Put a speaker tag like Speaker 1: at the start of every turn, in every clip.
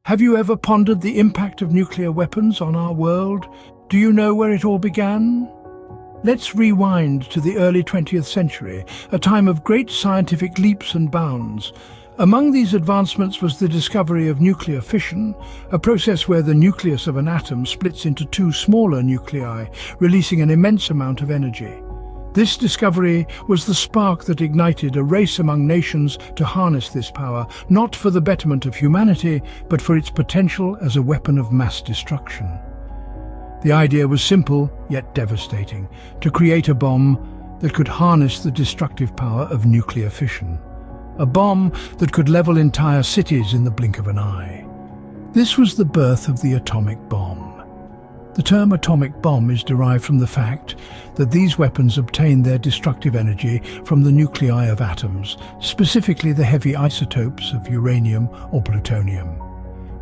Speaker 1: Have you ever pondered the impact of nuclear weapons on our world? Do you know where it all began? Let's rewind to the early 20th century, a time of great scientific leaps and bounds. Among these advancements was the discovery of nuclear fission, a process where the nucleus of an atom splits into two smaller nuclei, releasing an immense amount of energy. This discovery was the spark that ignited a race among nations to harness this power, not for the betterment of humanity, but for its potential as a weapon of mass destruction. The idea was simple, yet devastating: to create a bomb that could harness the destructive power of nuclear fission. A bomb that could level entire cities in the blink of an eye. This was the birth of the atomic bomb. The term atomic bomb is derived from the fact that these weapons obtain their destructive energy from the nuclei of atoms, specifically the heavy isotopes of uranium or plutonium.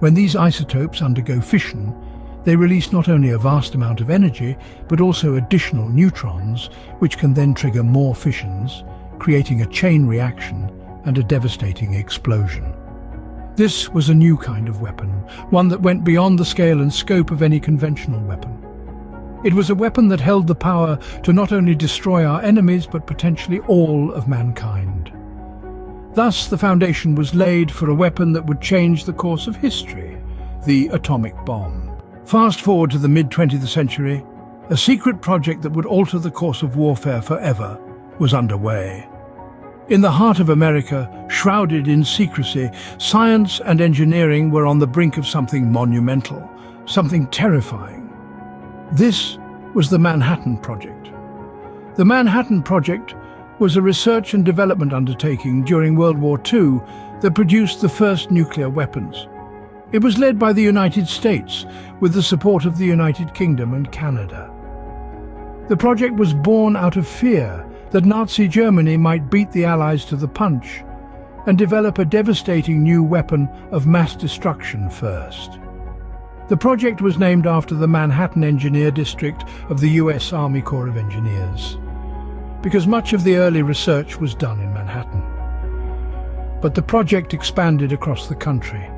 Speaker 1: When these isotopes undergo fission, they release not only a vast amount of energy, but also additional neutrons, which can then trigger more fissions, creating a chain reaction and a devastating explosion. This was a new kind of weapon, one that went beyond the scale and scope of any conventional weapon. It was a weapon that held the power to not only destroy our enemies, but potentially all of mankind. Thus, the foundation was laid for a weapon that would change the course of history: the atomic bomb. Fast forward to the mid-20th century, a secret project that would alter the course of warfare forever was underway. In the heart of America, shrouded in secrecy, science and engineering were on the brink of something monumental, something terrifying. This was the Manhattan Project. The Manhattan Project was a research and development undertaking during World War II that produced the first nuclear weapons. It was led by the United States, with the support of the United Kingdom and Canada. The project was born out of fear that Nazi Germany might beat the Allies to the punch and develop a devastating new weapon of mass destruction first. The project was named after the Manhattan Engineer District of the US Army Corps of Engineers, because much of the early research was done in Manhattan. But the project expanded across the country,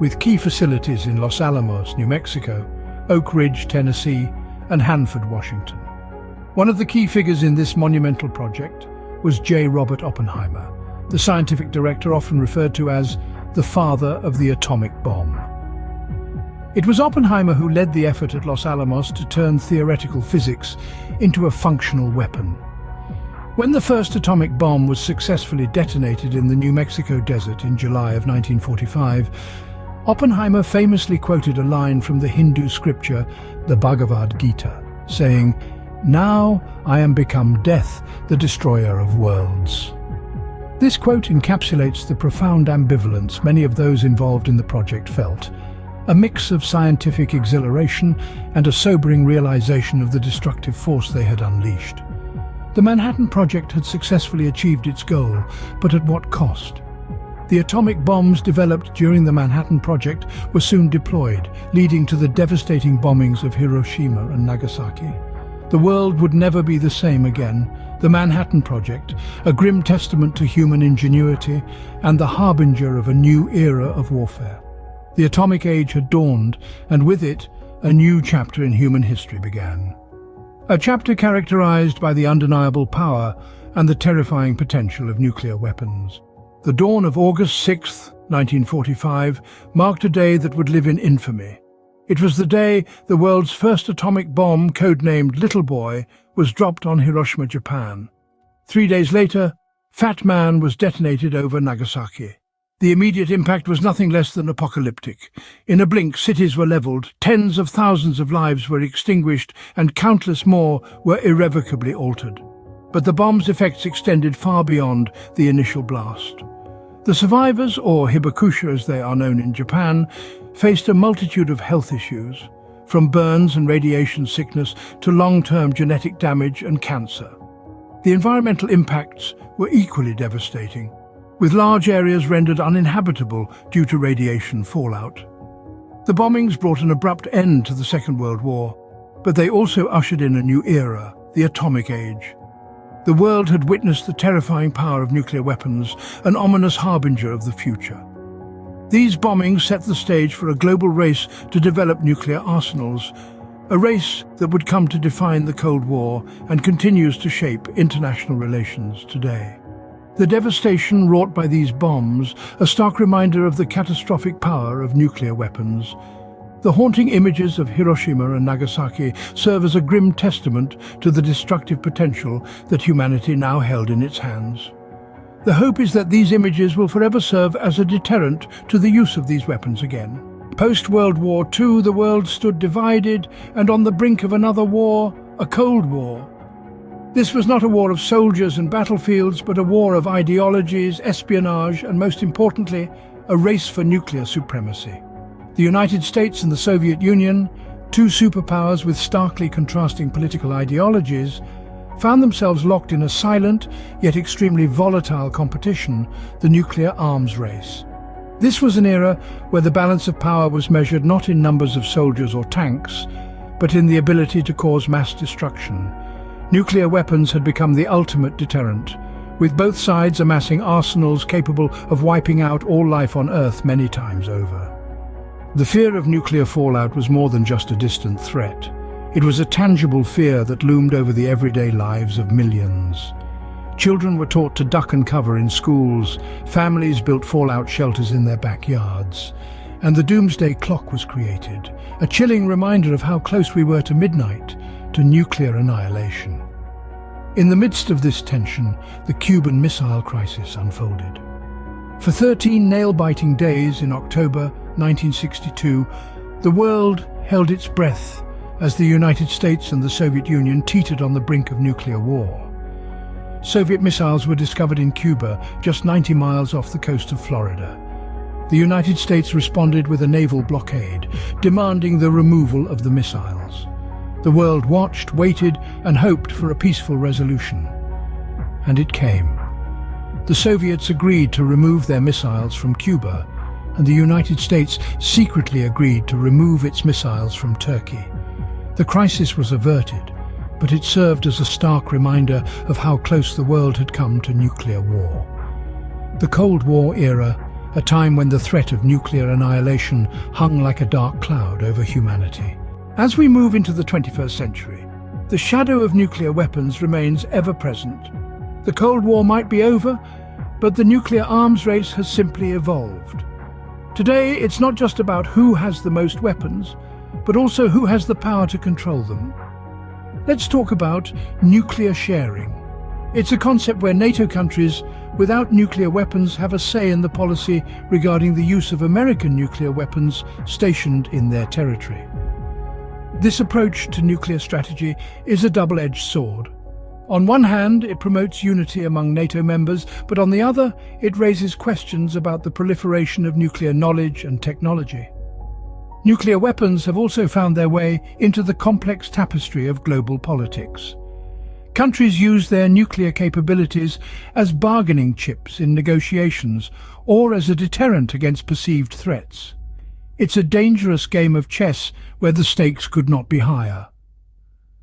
Speaker 1: with key facilities in Los Alamos, New Mexico, Oak Ridge, Tennessee, and Hanford, Washington. One of the key figures in this monumental project was J. Robert Oppenheimer, the scientific director often referred to as the father of the atomic bomb. It was Oppenheimer who led the effort at Los Alamos to turn theoretical physics into a functional weapon. When the first atomic bomb was successfully detonated in the New Mexico desert in July of 1945, Oppenheimer famously quoted a line from the Hindu scripture, the Bhagavad Gita, saying, "Now I am become death, the destroyer of worlds." This quote encapsulates the profound ambivalence many of those involved in the project felt, a mix of scientific exhilaration and a sobering realization of the destructive force they had unleashed. The Manhattan Project had successfully achieved its goal, but at what cost? The atomic bombs developed during the Manhattan Project were soon deployed, leading to the devastating bombings of Hiroshima and Nagasaki. The world would never be the same again. The Manhattan Project, a grim testament to human ingenuity and the harbinger of a new era of warfare. The atomic age had dawned, and with it, a new chapter in human history began. A chapter characterized by the undeniable power and the terrifying potential of nuclear weapons. The dawn of August 6, 1945, marked a day that would live in infamy. It was the day the world's first atomic bomb, codenamed Little Boy, was dropped on Hiroshima, Japan. 3 days later, Fat Man was detonated over Nagasaki. The immediate impact was nothing less than apocalyptic. In a blink, cities were leveled, tens of thousands of lives were extinguished, and countless more were irrevocably altered. But the bomb's effects extended far beyond the initial blast. The survivors, or hibakusha as they are known in Japan, faced a multitude of health issues, from burns and radiation sickness to long-term genetic damage and cancer. The environmental impacts were equally devastating, with large areas rendered uninhabitable due to radiation fallout. The bombings brought an abrupt end to the Second World War, but they also ushered in a new era, the atomic age. The world had witnessed the terrifying power of nuclear weapons, an ominous harbinger of the future. These bombings set the stage for a global race to develop nuclear arsenals, a race that would come to define the Cold War and continues to shape international relations today. The devastation wrought by these bombs, a stark reminder of the catastrophic power of nuclear weapons. The haunting images of Hiroshima and Nagasaki serve as a grim testament to the destructive potential that humanity now held in its hands. The hope is that these images will forever serve as a deterrent to the use of these weapons again. Post-World War II, the world stood divided and on the brink of another war, a Cold War. This was not a war of soldiers and battlefields, but a war of ideologies, espionage, and most importantly, a race for nuclear supremacy. The United States and the Soviet Union, two superpowers with starkly contrasting political ideologies, found themselves locked in a silent, yet extremely volatile competition, the nuclear arms race. This was an era where the balance of power was measured not in numbers of soldiers or tanks, but in the ability to cause mass destruction. Nuclear weapons had become the ultimate deterrent, with both sides amassing arsenals capable of wiping out all life on Earth many times over. The fear of nuclear fallout was more than just a distant threat. It was a tangible fear that loomed over the everyday lives of millions. Children were taught to duck and cover in schools, families built fallout shelters in their backyards, and the doomsday clock was created, a chilling reminder of how close we were to midnight, to nuclear annihilation. In the midst of this tension, the Cuban Missile Crisis unfolded. For 13 nail-biting days in October 1962, the world held its breath as the United States and the Soviet Union teetered on the brink of nuclear war. Soviet missiles were discovered in Cuba, just 90 miles off the coast of Florida. The United States responded with a naval blockade, demanding the removal of the missiles. The world watched, waited, and hoped for a peaceful resolution. And it came. The Soviets agreed to remove their missiles from Cuba, and the United States secretly agreed to remove its missiles from Turkey. The crisis was averted, but it served as a stark reminder of how close the world had come to nuclear war. The Cold War era, a time when the threat of nuclear annihilation hung like a dark cloud over humanity. As we move into the 21st century, the shadow of nuclear weapons remains ever present. The Cold War might be over, but the nuclear arms race has simply evolved. Today, it's not just about who has the most weapons, but also who has the power to control them. Let's talk about nuclear sharing. It's a concept where NATO countries without nuclear weapons have a say in the policy regarding the use of American nuclear weapons stationed in their territory. This approach to nuclear strategy is a double-edged sword. On one hand, it promotes unity among NATO members, but on the other, it raises questions about the proliferation of nuclear knowledge and technology. Nuclear weapons have also found their way into the complex tapestry of global politics. Countries use their nuclear capabilities as bargaining chips in negotiations or as a deterrent against perceived threats. It's a dangerous game of chess where the stakes could not be higher.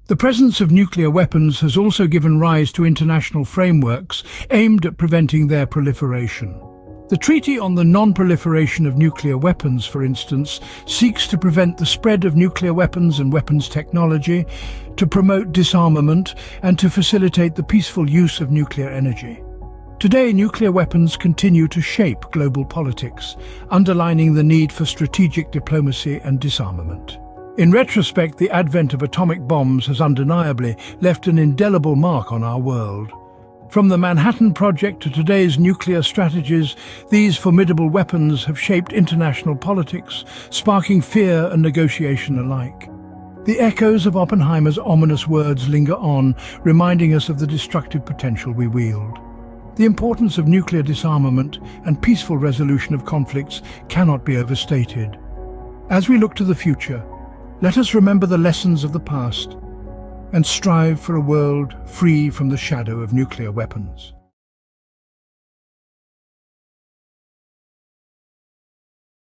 Speaker 1: The presence of nuclear weapons has also given rise to international frameworks aimed at preventing their proliferation. The Treaty on the Non-Proliferation of Nuclear Weapons, for instance, seeks to prevent the spread of nuclear weapons and weapons technology, to promote disarmament, and to facilitate the peaceful use of nuclear energy. Today, nuclear weapons continue to shape global politics, underlining the need for strategic diplomacy and disarmament. In retrospect, the advent of atomic bombs has undeniably left an indelible mark on our world. From the Manhattan Project to today's nuclear strategies, these formidable weapons have shaped international politics, sparking fear and negotiation alike. The echoes of Oppenheimer's ominous words linger on, reminding us of the destructive potential we wield. The importance of nuclear disarmament and peaceful resolution of conflicts cannot be overstated. As we look to the future, let us remember the lessons of the past and strive for a world free from the shadow of nuclear weapons.